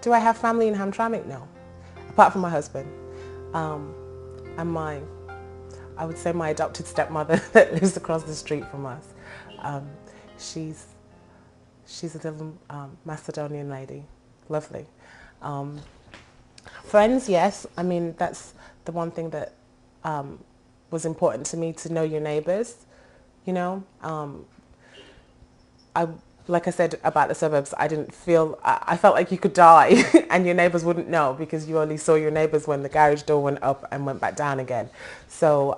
Do I have family in Hamtramck? No, apart from my husband, and I would say my adopted stepmother that lives across the street from us. Um, she's a little Macedonian lady, lovely. Um, Friends, yes. I mean, that's the one thing that was important to me, to know your neighbours. You know, I like I said about the suburbs, I felt like you could die and your neighbours wouldn't know, because you only saw your neighbours when the garage door went up and went back down again. So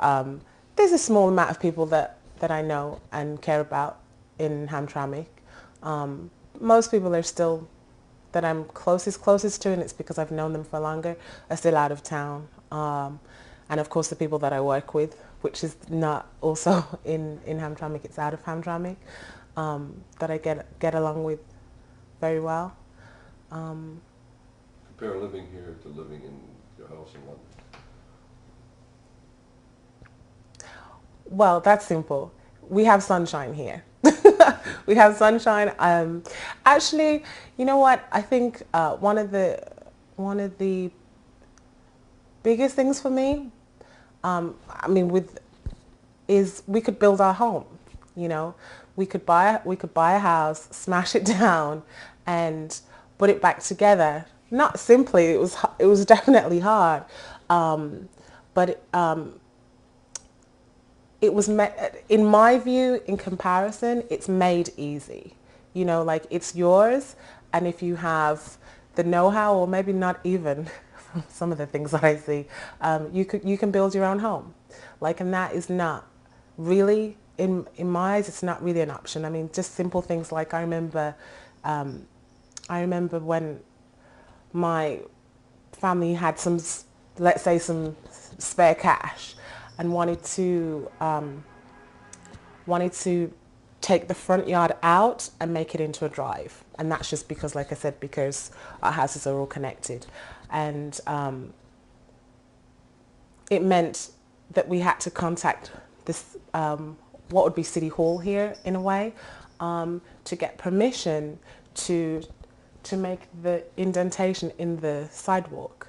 there's a small amount of people that I know and care about in Hamtramck. Most people are still, that I'm closest to, and it's because I've known them for longer, are still out of town. And of course the people that I work with, which is not also in Hamtramck, it's out of Hamtramck, that I get along with very well. Compare living here to living in your house in London. Well, that's simple. We have sunshine here. We have sunshine. Actually, you know what? I think one of the biggest things for me, I mean, is we could build our home. You know, we could buy a house, smash it down, and put it back together. Not simply. It was definitely hard, but it was, in my view, in comparison, it's made easy. You know, like, it's yours, and if you have the know-how, or maybe not even from some of the things that I see, you can build your own home. Like, and that is not really, in my eyes, it's not really an option. I mean, just simple things like, I remember when my family had some, let's say, some spare cash, and wanted to take the front yard out and make it into a drive. And that's just because, like I said, because our houses are all connected. And it meant that we had to contact this, what would be City Hall here in a way, to get permission to make the indentation in the sidewalk.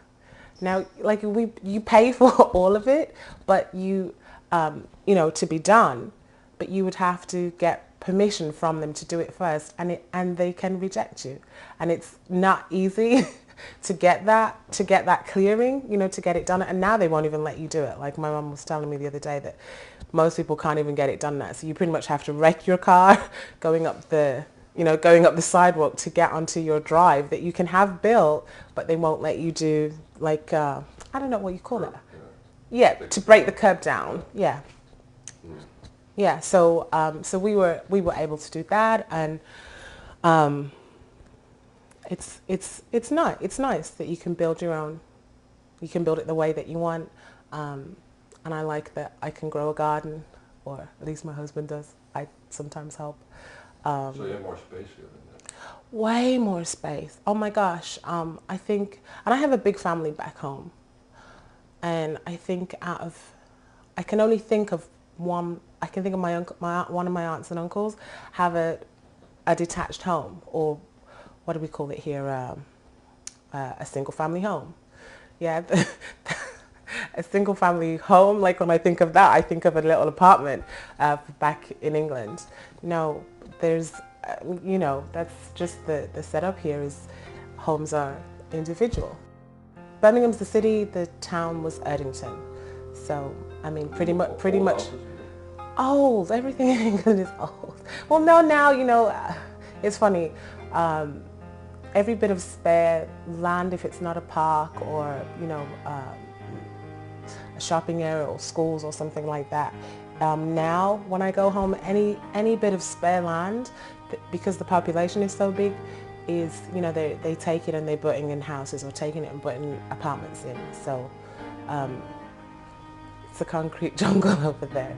Now, like, you pay for all of it, but you know, to be done, but you would have to get permission from them to do it first, and they can reject you, and it's not easy to get that clearing, you know, to get it done. And now they won't even let you do it. Like, my mum was telling me the other day that most people can't even get it done now, so you pretty much have to wreck your car going up the sidewalk to get onto your drive that you can have built, but they won't let you do, like, I don't know what you call it. Yeah, to break the curb down. Yeah. Yeah, so we were able to do that, and it's nice that you can build your own. You can build it the way that you want, and I like that I can grow a garden, or at least my husband does. I sometimes help. So you have more space here than that. Way more space. Oh my gosh. I think, and I have a big family back home, and I think I can only think of one. I can think of one of my aunts and uncles have a detached home, or what do we call it here? A single family home. Yeah. A single family home. Like, when I think of that, I think of a little apartment back in England. No, there's, you know, that's just the setup here, is homes are individual. Birmingham's the city, the town was Erdington. So, I mean, pretty much old. Everything in England is old. Well, no, now, you know, it's funny. Every bit of spare land, if it's not a park or, you know, a shopping area or schools or something like that. Now, when I go home, any bit of spare land, because the population is so big, is, you know, they take it and they're putting in houses, or taking it and putting apartments in. So it's a concrete jungle over there.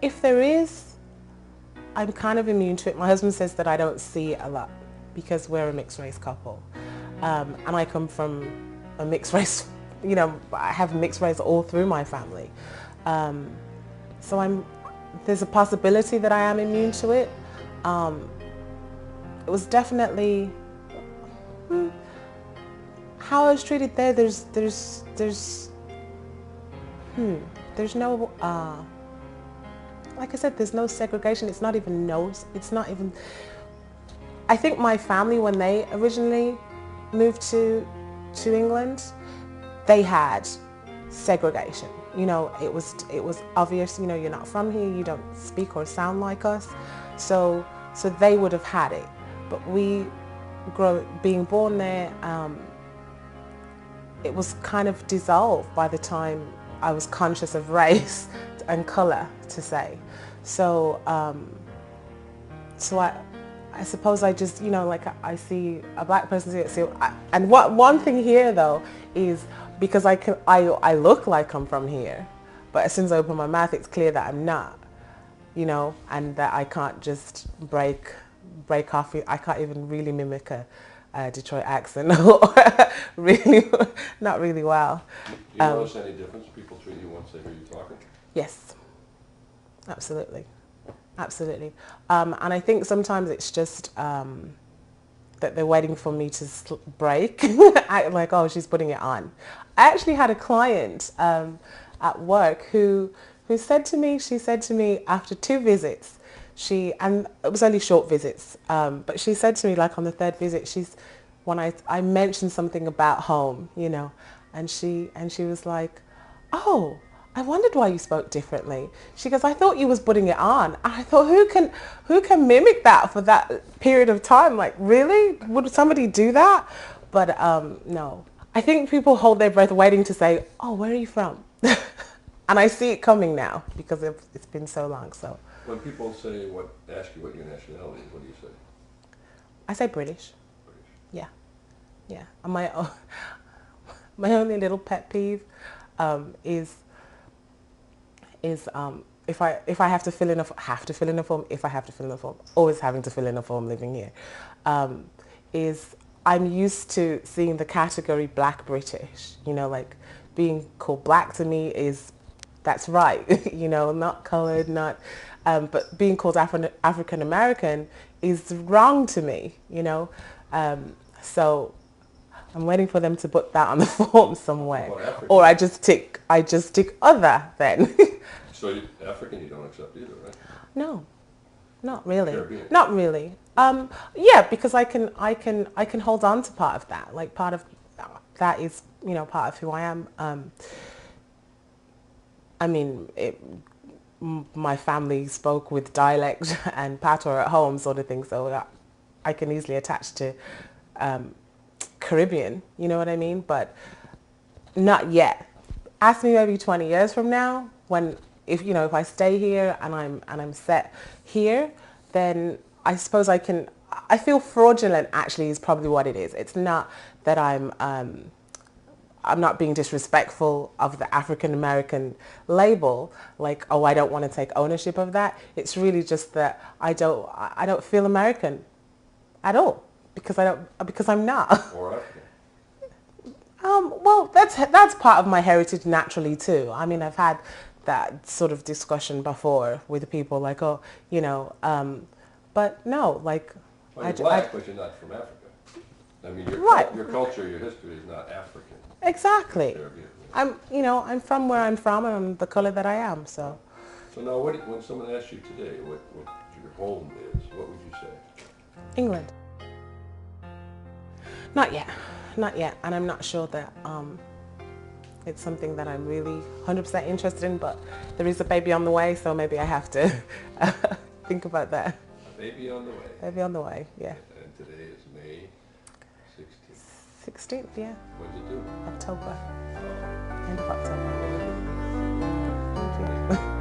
If there is, I'm kind of immune to it. My husband says that I don't see it a lot because we're a mixed race couple. And I come from a mixed race, you know, I have mixed race all through my family. So there's a possibility that I am immune to it. it was definitely how I was treated there. There's no like I said, there's no segregation. It's not even it's not even. I think my family, when they originally moved to England, they had segregation. You know, it was obvious. You know, you're not from here. You don't speak or sound like us, so they would have had it. But being born there, it was kind of dissolved by the time I was conscious of race and colour, to say. So, I suppose I just, you know, like I see a black person, and one thing here though is because I look like I'm from here, but as soon as I open my mouth, it's clear that I'm not, you know, and that I can't just break off. I can't even really mimic a Detroit accent, or really, not really well. Do you notice any difference? People treat you once they hear you talking? Yes, absolutely. Absolutely. And I think sometimes it's just that they're waiting for me to break. Act like, oh, she's putting it on. I actually had a client at work who said to me, she said to me after 2 visits, and it was only short visits, but she said to me, like on the 3rd visit, when I mentioned something about home, you know, and she was like, oh, I wondered why you spoke differently. She goes, I thought you was putting it on. And I thought, who can mimic that for that period of time? Like, really? Would somebody do that? But no. I think people hold their breath waiting to say, oh, where are you from? And I see it coming now because it's been so long. So when people ask you what your nationality is, what do you say? I say British. British. Yeah. Yeah. And my only little pet peeve is if I have to fill in a form, always having to fill in a form living here, is I'm used to seeing the category Black British. You know, like being called black to me that's right. You know, not coloured, not, but being called African American is wrong to me. You know, so I'm waiting for them to put that on the form somewhere, or I just tick other then. So African you don't accept either, right? No, not really. Caribbean. Not really. Yeah, because I can hold on to part of that. Like part of that is, you know, part of who I am. I mean, my family spoke with dialect and patois at home, sort of thing. So I can easily attach to Caribbean. You know what I mean? But not yet. Ask me maybe 20 years from now, if I stay here and I'm set here, then I suppose I feel fraudulent, actually, is probably what it is. It's not that I'm not being disrespectful of the African American label, like, oh, I don't want to take ownership of that. It's really just that I don't feel American at all because I'm not. Or African. Well, that's part of my heritage naturally too. I mean, I've had that sort of discussion before with people, like, oh, you know, but no, like, well, you're black, but you're not from Africa. I mean, your culture, your history is not African. Exactly. I'm from where I'm from, and I'm the color that I am. So. So now, when someone asks you today what your home is, what would you say? England. Not yet, and I'm not sure that it's something that I'm really 100% interested in. But there is a baby on the way, so maybe I have to think about that. A baby on the way. Baby on the way, yeah. And today is May 16th. 16th, yeah. When's it due? October. Oh. End of October. Thank you.